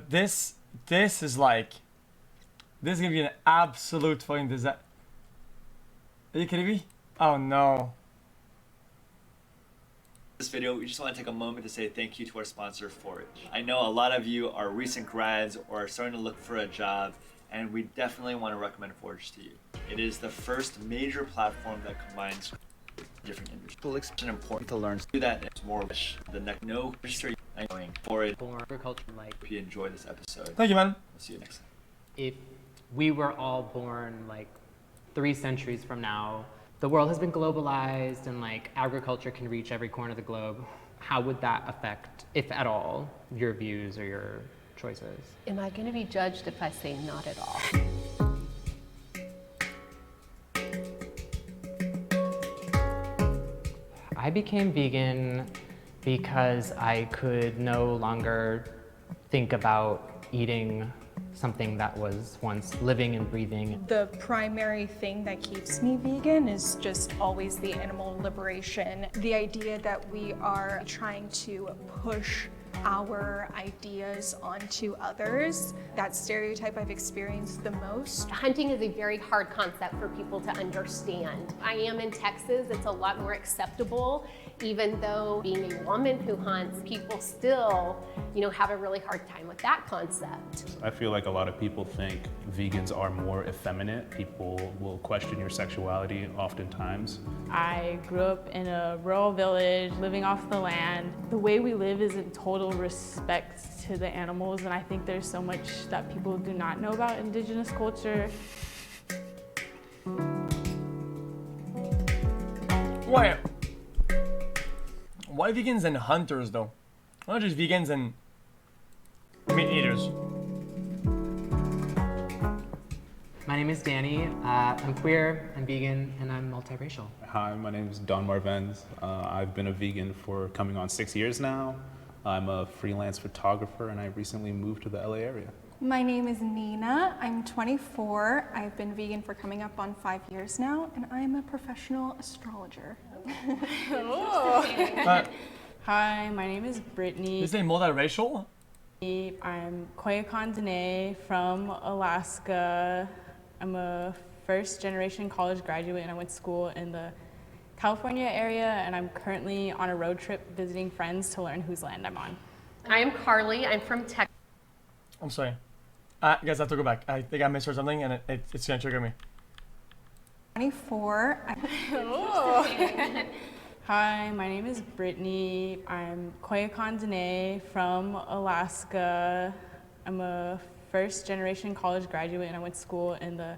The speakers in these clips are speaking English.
But this is like, this is gonna be an absolute fucking disaster. Are you kidding me? Oh no. This video, we just want to take a moment to say thank you to our sponsor, Forage. I know a lot of you are recent grads or are starting to look for a job, and we definitely want to recommend Forage to you. It is the first major platform that combines different industries. It's important to learn to do that. It's more the next no history knowing Forage. Agriculture, like, Hope you enjoy this episode. Thank you, man. We'll see you next time. if we were all born like 3 centuries from now, the world has been globalized and like agriculture can reach every corner of the globe. How would that affect, if at all, your views or your choices? Am I going to be judged if I say not at all? I became vegan because I could no longer think about eating something that was once living and breathing. The primary thing that keeps me vegan is just always the animal liberation. The idea that we are trying to push our ideas onto others. That stereotype I've experienced the most. Hunting is a very hard concept for people to understand. I am in Texas, it's a lot more acceptable, even though being a woman who hunts, people still, have a really hard time with that concept. I feel like a lot of people think vegans are more effeminate. People will question your sexuality oftentimes. I grew up in a rural village, living off the land. The way we live is in total respect to the animals, and I think there's so much that people do not know about indigenous culture. Why vegans and hunters though? Why not just vegans and meat eaters? My name is Danny. I'm queer, I'm vegan, and I'm multiracial. Hi, my name is Don Marvens. I've been a vegan for coming on 6 years now. I'm a freelance photographer and I recently moved to the LA area. My name is Nina. I'm 24. I've been vegan for coming up on 5 years now, and I'm a professional astrologer. Hi, my name is Brittany. Is it multiracial? I'm Koyukon Dene from Alaska. I'm a first-generation college graduate, and I went to school in the California area, and I'm currently on a road trip visiting friends to learn whose land I'm on. I am Carly, I'm from Texas. I'm sorry. Guys, I have to go back. I think I misheard something and it's gonna trigger me. 24. Hi, my name is Brittany. I'm Koyukon Dene from Alaska. I'm a first-generation college graduate, and I went to school in the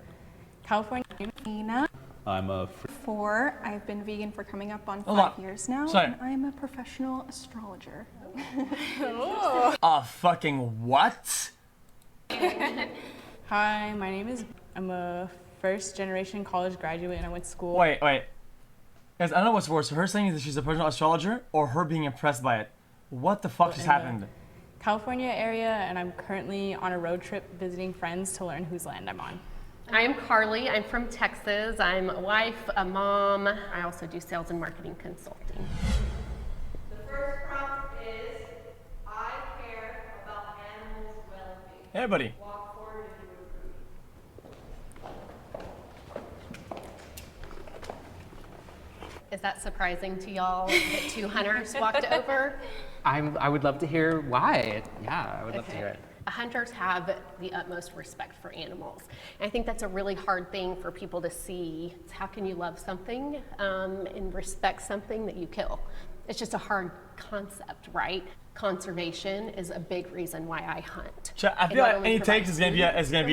California. Nina. I'm a 4. I've been vegan for coming up on 5 years now, Sorry. and I'm a professional astrologer. Fucking what? Hi, my name is. I'm a first-generation college graduate, and I went to school. Wait. Guys, I don't know what's worse. Her saying that she's a professional astrologer or her being impressed by it. What the fuck just happened? California area, and I'm currently on a road trip visiting friends to learn whose land I'm on. I am Carly, I'm from Texas. I'm a wife, a mom. I also do sales and marketing consulting. The first prompt is, I care about animals' well-being. Hey, buddy. Walk forward if you approve. Is that surprising to y'all that 2 hunters walked over? I would love to hear why. Yeah, I would love to hear it. Hunters have the utmost respect for animals. And I think that's a really hard thing for people to see. It's how can you love something and respect something that you kill? It's just a hard concept, right? Conservation is a big reason why I hunt. I feel like any takes is gonna be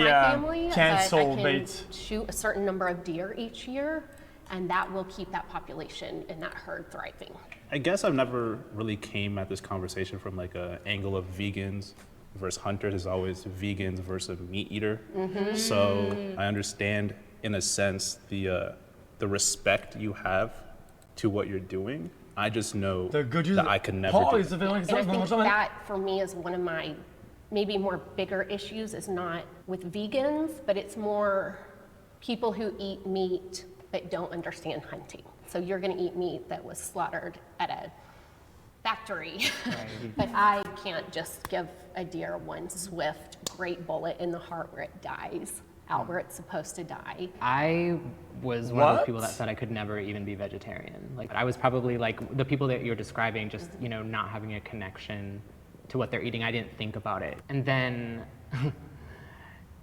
a cancel bait. I can shoot a certain number of deer each year, and that will keep that population and that herd thriving. I guess I've never really came at this conversation from like an angle of vegans versus hunters. It's always vegans versus meat eater. Mm-hmm. So I understand in a sense the respect you have to what you're doing. I just know that I could never do it. And I think that for me is one of my maybe more bigger issues is not with vegans, but it's more people who eat meat but don't understand hunting. So you're gonna eat meat that was slaughtered at a factory. Right. But I can't just give a deer one swift, great bullet in the heart where it dies out where it's supposed to die. I was one of What? those people that said I could never even be vegetarian. Like I was probably like the people that you're describing, just not having a connection to what they're eating. I didn't think about it. And then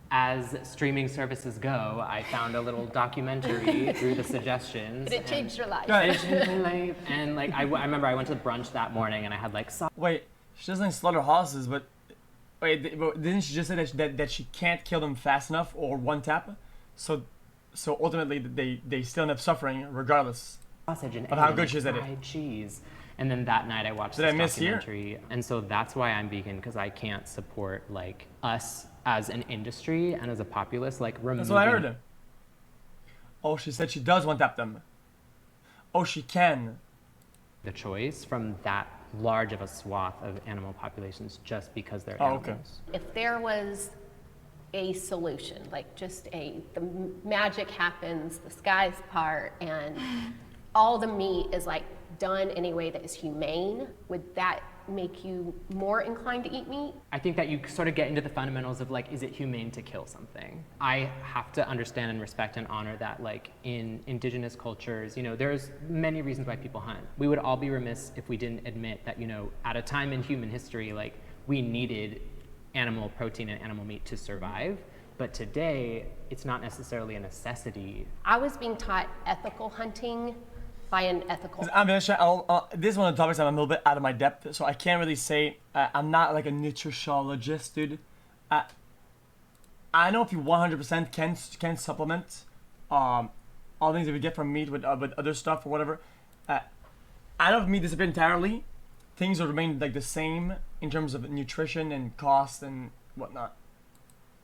as streaming services go, I found a little documentary through the suggestions. But it changed your life. It changed my life. And like I remember I went to brunch that morning and I had like Wait, she doesn't slaughter horses, but didn't she just say that she can't kill them fast enough or one tap? So ultimately they still end up suffering regardless. sausage and Of how egg good and she is at it. fried cheese. And then that night I watched Did this I miss here? documentary, and so that's why I'm vegan, because I can't support like us as an industry and as a populace like removing. That's what I heard. Oh, she said she does one tap them. Oh, she can. the choice from that large of a swath of animal populations just because they're Oh, okay. animals. If there was a solution, like just the magic happens, the skies part, and all the meat is like done in a way that is humane, would that make you more inclined to eat meat? I think that you sort of get into the fundamentals of like, is it humane to kill something? I have to understand and respect and honor that, like in indigenous cultures, there's many reasons why people hunt. We would all be remiss if we didn't admit that, at a time in human history, like we needed animal protein and animal meat to survive. But today, it's not necessarily a necessity. I was being taught ethical hunting by an ethical. I'm gonna try. This is one of the topics I'm a little bit out of my depth, so I can't really say. I'm not like a nutritionist, dude. I know if you 100% can supplement all things that we get from meat with other stuff or whatever. I know if meat disappeared entirely, things would remain like the same in terms of nutrition and cost and whatnot.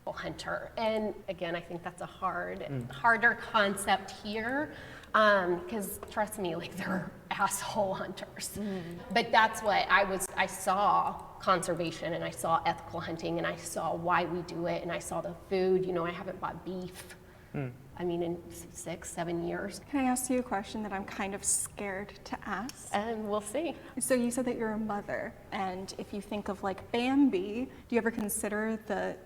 Hunter, and again, I think that's a harder concept here, because trust me, like there are asshole hunters. But that's what I saw conservation, and I saw ethical hunting, and I saw why we do it, and I saw the food. I haven't bought beef. I mean, in 6-7 years. Can I ask you a question that I'm kind of scared to ask? And we'll see. So you said that you're a mother, and if you think of like Bambi, do you ever consider the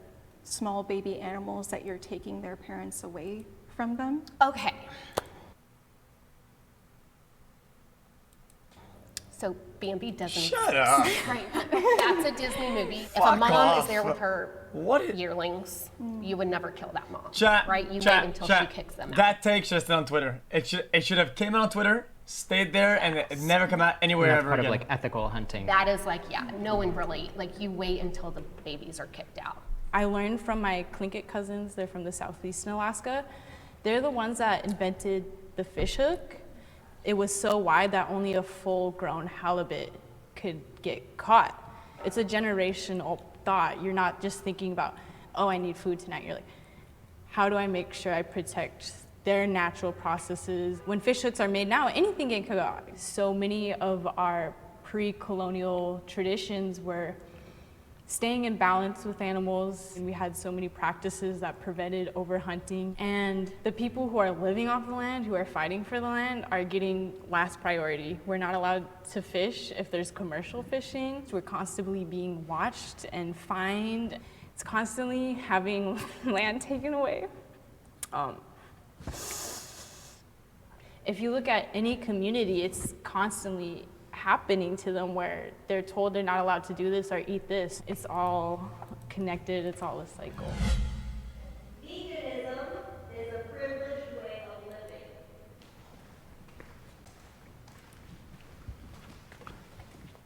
small baby animals that you're taking their parents away from them? Okay. So Bambi doesn't Shut up. Right. That's a Disney movie. If a Fuck mom off. is there with her What? yearlings, you would never kill that mom. Chat, right? You chat, wait until chat. she kicks them out. That take should have stayed on Twitter. It should have came out on Twitter, stayed there, and it never come out anywhere That's ever part again. of like ethical hunting. That is like, no one really, like you wait until the babies are kicked out. I learned from my Tlingit cousins, they're from the southeastern Alaska. They're the ones that invented the fish hook. It was so wide that only a full-grown halibut could get caught. It's a generational thought. You're not just thinking about, oh, I need food tonight. You're like, how do I make sure I protect their natural processes? When fish hooks are made now, anything can go out. So many of our pre-colonial traditions were staying in balance with animals, and we had so many practices that prevented overhunting. And the people who are living off the land, who are fighting for the land, are getting last priority. We're not allowed to fish if there's commercial fishing. We're constantly being watched and fined. It's constantly having land taken away. If you look at any community, it's constantly happening to them where they're told they're not allowed to do this or eat this. It's all connected, it's all a cycle. Veganism is a privileged way of living.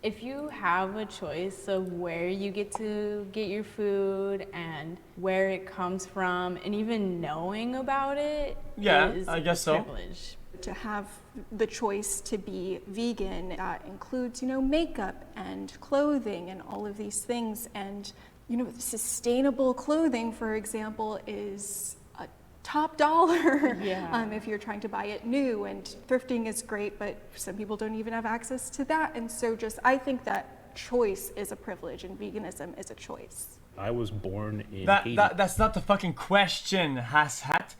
If you have a choice of where you get to get your food and where it comes from, and even knowing about it, Yeah, is I guess a so. privilege. To have the choice to be vegan, that includes, makeup and clothing and all of these things. And, sustainable clothing, for example, is a top dollar Yeah. if you're trying to buy it new. And thrifting is great, but some people don't even have access to that. And so I think that choice is a privilege and veganism is a choice. I was born in Haiti. That's not the fucking question, Hat.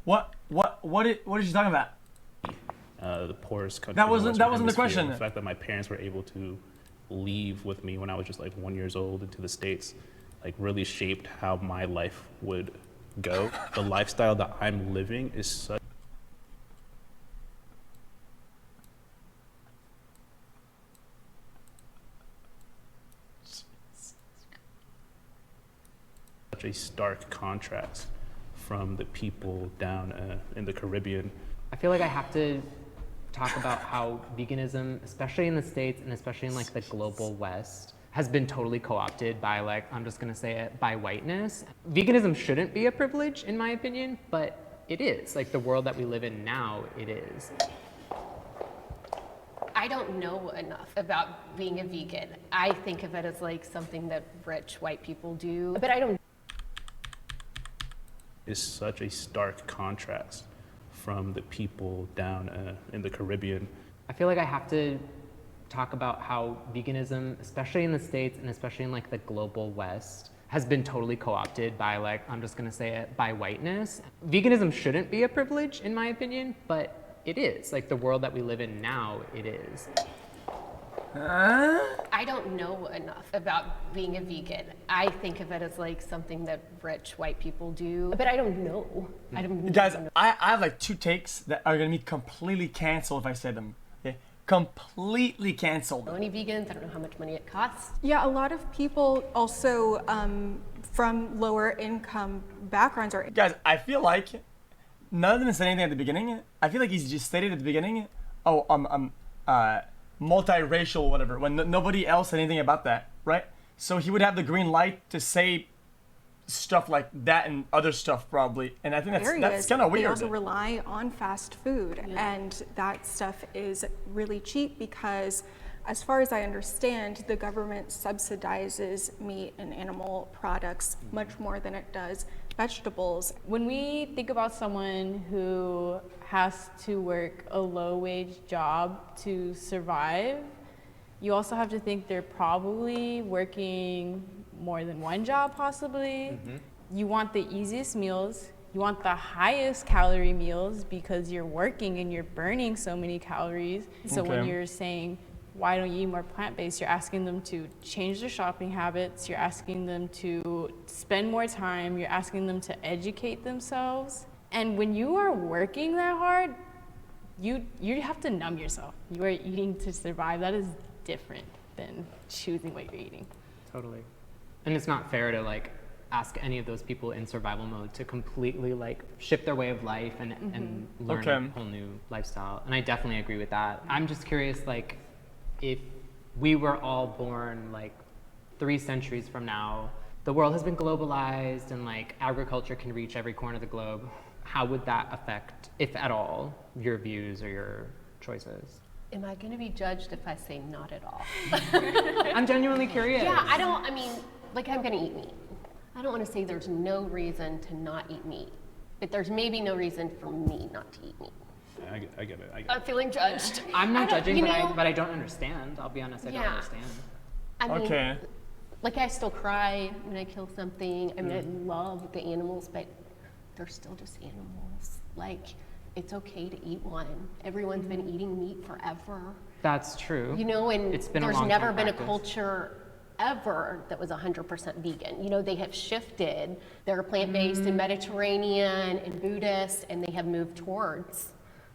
What are you talking about? The poorest country. That in the wasn't Western the Hemisphere. question. The fact that my parents were able to leave with me when I was just like 1 year old into the States, like really shaped how my life would go. The lifestyle that I'm living is such a stark contrast from the people down in the Caribbean. I feel like I have to talk about how veganism, especially in the States and especially in like the global West, has been totally co-opted by like, I'm just gonna say it, by whiteness. Veganism shouldn't be a privilege in my opinion, but it is. Like the world that we live in now, it is. I don't know enough about being a vegan. I think of it as like something that rich white people do, but I don't. Is such a stark contrast from the people down in the Caribbean. I feel like I have to talk about how veganism, especially in the States and especially in like the global West, has been totally co-opted by like, I'm just gonna say it, by whiteness. Veganism shouldn't be a privilege in my opinion, but it is. Like the world that we live in now, it is. I don't know enough about being a vegan. I think of it as like something that rich white people do, but I don't know. I don't. Guys, I have like 2 takes that are gonna be completely canceled if I say them. Okay? Completely canceled. know any vegans. I don't know how much money it costs. Yeah, a lot of people also from lower income backgrounds are. Guys, I feel like none of them said anything at the beginning. I feel like he's just stated at the beginning, oh, multiracial, whatever, when nobody else said anything about that, right? So he would have the green light to say stuff like that and other stuff probably, and I think that's kind of weird. They also rely on fast food, and that stuff is really cheap because, as far as I understand, the government subsidizes meat and animal products much more than it does vegetables. When we think about someone who has to work a low-wage job to survive, you also have to think they're probably working more than one job, possibly. You want the easiest meals. You want the highest calorie meals because you're working and you're burning so many calories. So when you're saying, why don't you eat more plant-based? You're asking them to change their shopping habits. You're asking them to spend more time. You're asking them to educate themselves. And when you are working that hard, you have to numb yourself. You are eating to survive. That is different than choosing what you're eating. Totally. And it's not fair to like ask any of those people in survival mode to completely like shift their way of life and learn a whole new lifestyle. And I definitely agree with that. I'm just curious, like, if we were all born like 3 centuries from now, the world has been globalized and like agriculture can reach every corner of the globe, how would that affect, if at all, your views or your choices? Am I going to be judged if I say not at all? I'm genuinely curious. Yeah, I mean, like I'm going to eat meat. I don't want to say there's no reason to not eat meat, but there's maybe no reason for me not to eat meat. I get it. I'm feeling judged. I'm not judging, but I don't understand. I'll be honest, I don't understand. I mean, like I still cry when I kill something. I mean, I love the animals, but they're still just animals. Like, it's okay to eat one. Everyone's been eating meat forever. That's true. You know, and it's been there's a long never time been practice. a culture ever that was 100% vegan. You know, they have shifted. They're plant-based and Mediterranean and Buddhist, and they have moved towards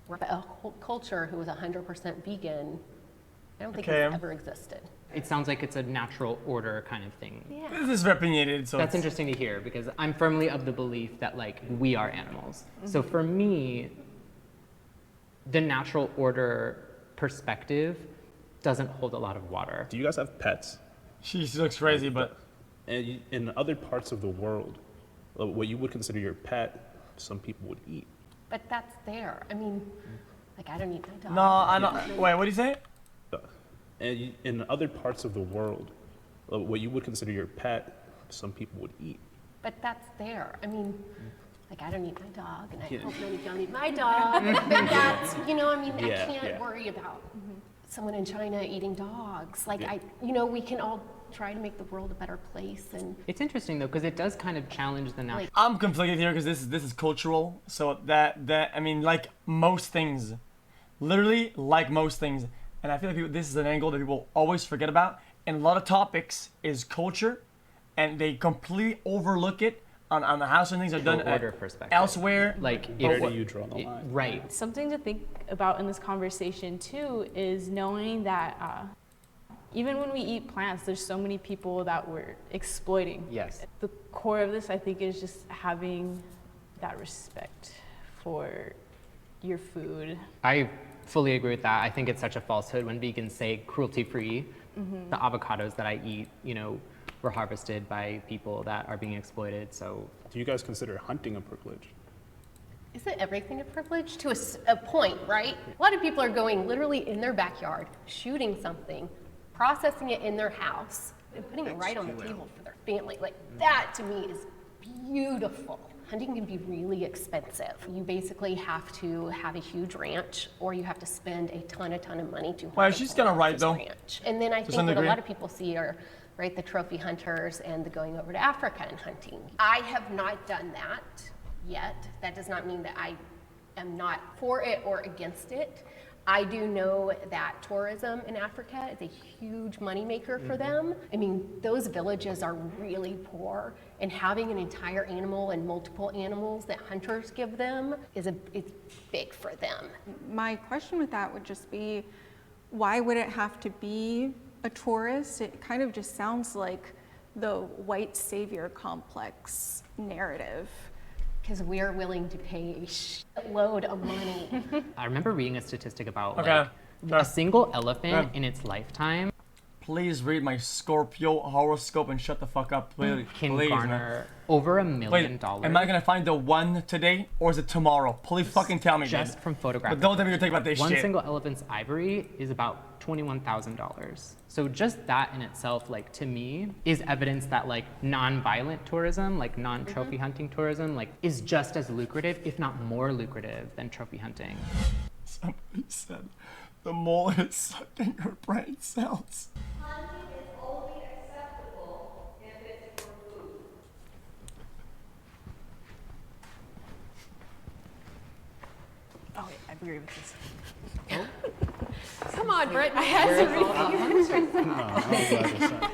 a whole culture who was 100% vegan. I don't think it's ever existed. It sounds like it's a natural order kind of thing. Yeah. This is very opinionated, so That's interesting to hear because I'm firmly of the belief that like we are animals. So for me, the natural order perspective doesn't hold a lot of water. Do you guys have pets? She looks crazy, but And in other parts of the world, what you would consider your pet, some people would eat. But that's there. I mean, like I don't eat my dog. no, I don't. Wait, what do you say? And in other parts of the world, what you would consider your pet, some people would eat. But that's there. I mean, like I don't eat my dog, and I hope nobody don't eat my dog. But that's, you know, I mean, I can't worry about someone in China eating dogs. Like we can all try to make the world a better place. And It's interesting though because it does kind of challenge the natural. I'm conflicted here because this is cultural. So that I mean, like most things, literally like most things, and I feel like this is an angle that people always forget about. in a lot of topics is culture, and they completely overlook it on how some things are done order perspective. elsewhere. Like, Where do you draw the line? Right. Something to think about in this conversation too is knowing that even when we eat plants, there's so many people that we're exploiting. Yes. The core of this, I think, is just having that respect for your food. I fully agree with that. I think it's such a falsehood when vegans say cruelty-free. The avocados that I eat, were harvested by people that are being exploited. So, Do you guys consider hunting a privilege? Isn't everything a privilege? To a point, right? A lot of people are going literally in their backyard, shooting something, processing it in their house, and putting it right on the table for their family. Like, that to me is beautiful. Hunting can be really expensive. You basically have to have a huge ranch, or you have to spend a ton of money to hunt. Well, she's kinda right, though. Ranch. And then I think some what a degree. lot of people see are, right, the trophy hunters and the going over to Africa and hunting. I have not done that yet. That does not mean that I am not for it or against it. I do know that tourism in Africa is a huge moneymaker for them. I mean, those villages are really poor, and having an entire animal and multiple animals that hunters give them it's big for them. My question with that would just be, why would it have to be a tourist? It kind of just sounds like the white savior complex narrative. Because we're willing to pay a shitload of money. I remember reading a statistic about Okay. a single elephant Yeah. in its lifetime Please read my Scorpio horoscope and shut the fuck up, please. can Please, man. garner over $1 Wait, million am I gonna find the one today, or is it tomorrow? Please fucking tell me, just dude. from photographing. But don't tell me you think about this One shit. single elephant's ivory is about $21,000. So just that in itself, like, to me, is evidence that, like, non-violent tourism, like non-trophy hunting tourism, like, is just as lucrative, if not more lucrative, than trophy hunting. Somebody said the mole is sucking her brain cells. Hunting is only acceptable if it's for food. Oh, wait, I agree with this. Come on, Brett, I had to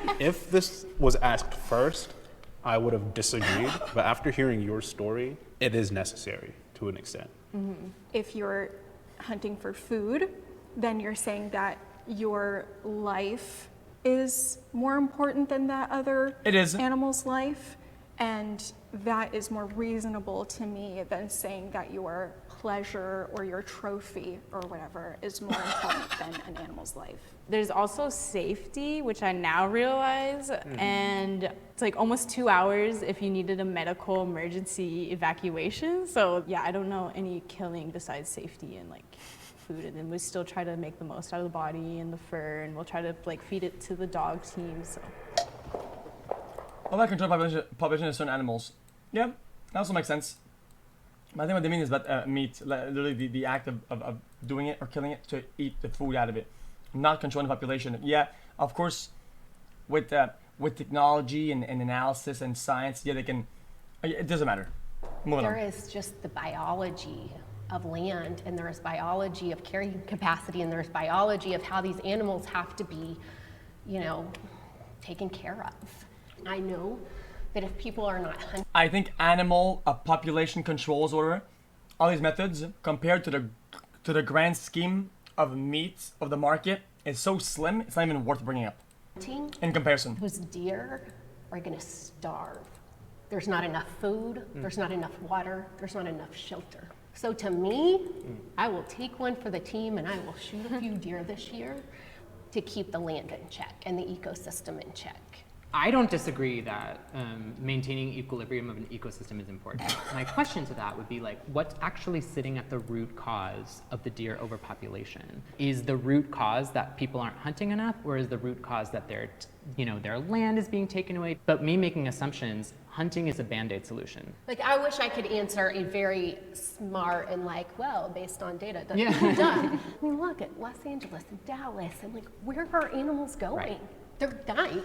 read. If this was asked first, I would have disagreed, but after hearing your story, it is necessary to an extent. If you're hunting for food, then you're saying that your life is more important than that other It is. animal's life, and that is more reasonable to me than saying that your pleasure or your trophy or whatever is more important than an animal's life. There's also safety, which I now realize, and it's like almost 2 hours if you needed a medical emergency evacuation. So yeah, I don't know any killing besides safety and like food, and then we still try to make the most out of the body and the fur, and we'll try to like feed it to the dog team. So All that control population of certain animals. Yeah, that also makes sense. But I think what they mean is that meat, literally the act of doing it or killing it to eat the food out of it, not controlling the population. Yeah, of course, with technology and analysis and science, yeah, they can. It doesn't matter. Moving There on. is just the biology of land, and there's biology of carrying capacity, and there's biology of how these animals have to be, taken care of. I know that if people are not hunting, I think animal population controls order, all these methods compared to the grand scheme of meat of the market is so slim. It's not even worth bringing up in comparison. those deer are going to starve. There's not enough food. There's not enough water. There's not enough shelter. So to me, I will take one for the team, and I will shoot a few deer this year to keep the land in check and the ecosystem in check. I don't disagree that maintaining equilibrium of an ecosystem is important. My question to that would be like, what's actually sitting at the root cause of the deer overpopulation? Is the root cause that people aren't hunting enough, or is the root cause that their land is being taken away? But me making assumptions, hunting is a Band-Aid solution. Like, I wish I could answer a very smart and based on data, Yeah. done. I mean, look at Los Angeles and Dallas, and where are animals going? Right. They're dying.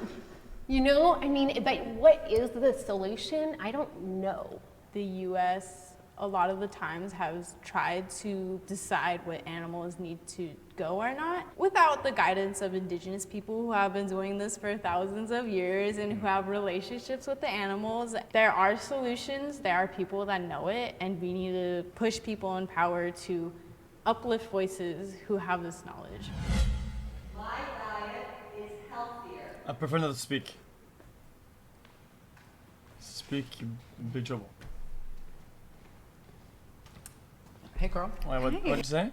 But what is the solution? I don't know. the U.S. a lot of the times has tried to decide what animals need to go or not without the guidance of indigenous people who have been doing this for thousands of years and who have relationships with the animals. There are solutions, there are people that know it, and we need to push people in power to uplift voices who have this knowledge. My diet is healthier. I prefer not to speak. Speak, you big trouble. Hey, girl. Wait, what'd you say?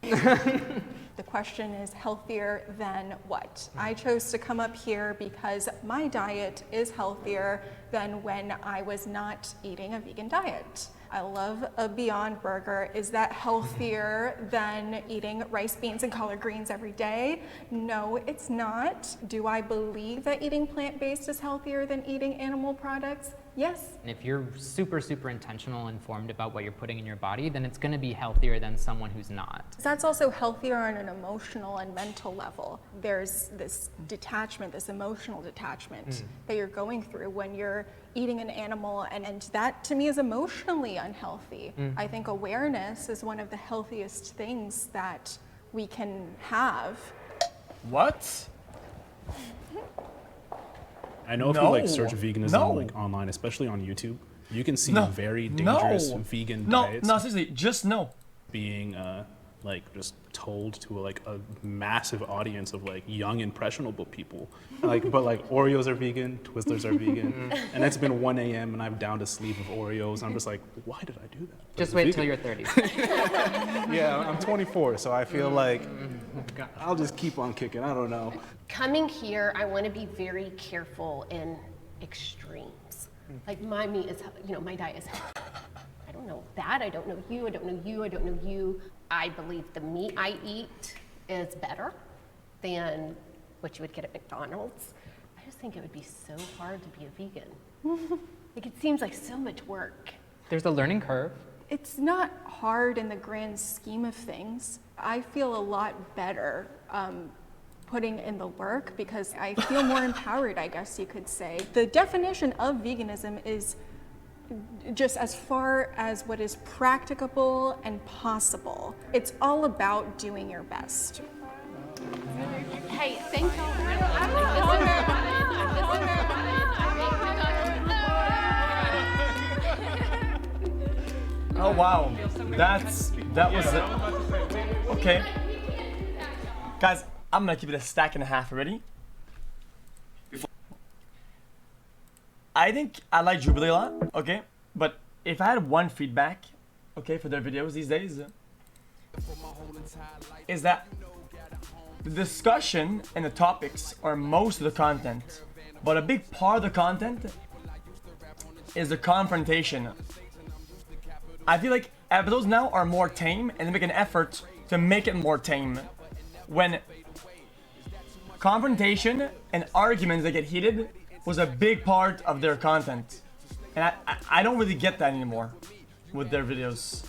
The question is healthier than what? I chose to come up here because my diet is healthier than when I was not eating a vegan diet. I love a Beyond Burger. Is that healthier than eating rice, beans, and collard greens every day? No, it's not. Do I believe that eating plant-based is healthier than eating animal products? Yes. And if you're super, super intentional and informed about what you're putting in your body, then it's gonna be healthier than someone who's not. That's also healthier on an emotional and mental level. There's this detachment, this emotional detachment that you're going through when you're eating an animal, and that to me is emotionally unhealthy. I think awareness is one of the healthiest things that we can have. What? I know if you like search veganism like online, especially on YouTube, you can see very dangerous vegan diets. No, seriously, just no. Being like just told to like a massive audience of like young impressionable people. Like, but like Oreos are vegan, Twizzlers are vegan, and it's been 1 a.m. and I'm down to sleep with Oreos. I'm just like, why did I do that? Just wait till you're 30. Yeah, I'm 24, so I feel like I'll just keep on kicking. I don't know. Coming here, I want to be very careful in extremes. Like my meat is, my diet is healthy. I don't know that. I don't know you. I don't know you. I don't know you. I believe the meat I eat is better than what you would get at McDonald's. I just think it would be so hard to be a vegan. Like it seems like so much work. There's a learning curve. It's not hard in the grand scheme of things. I feel a lot better putting in the work because I feel more empowered, I guess you could say. The definition of veganism is just as far as what is practicable and possible. It's all about doing your best. Hey, thank you. Oh wow, that was it. Okay, guys, I'm gonna keep it a stack and a half already. I think I like Jubilee a lot, okay? But if I had one feedback, okay, for their videos these days, is that the discussion and the topics are most of the content, but a big part of the content is the confrontation. I feel like episodes now are more tame and they make an effort to make it more tame. When confrontation and arguments that get heated was a big part of their content. And I don't really get that anymore with their videos.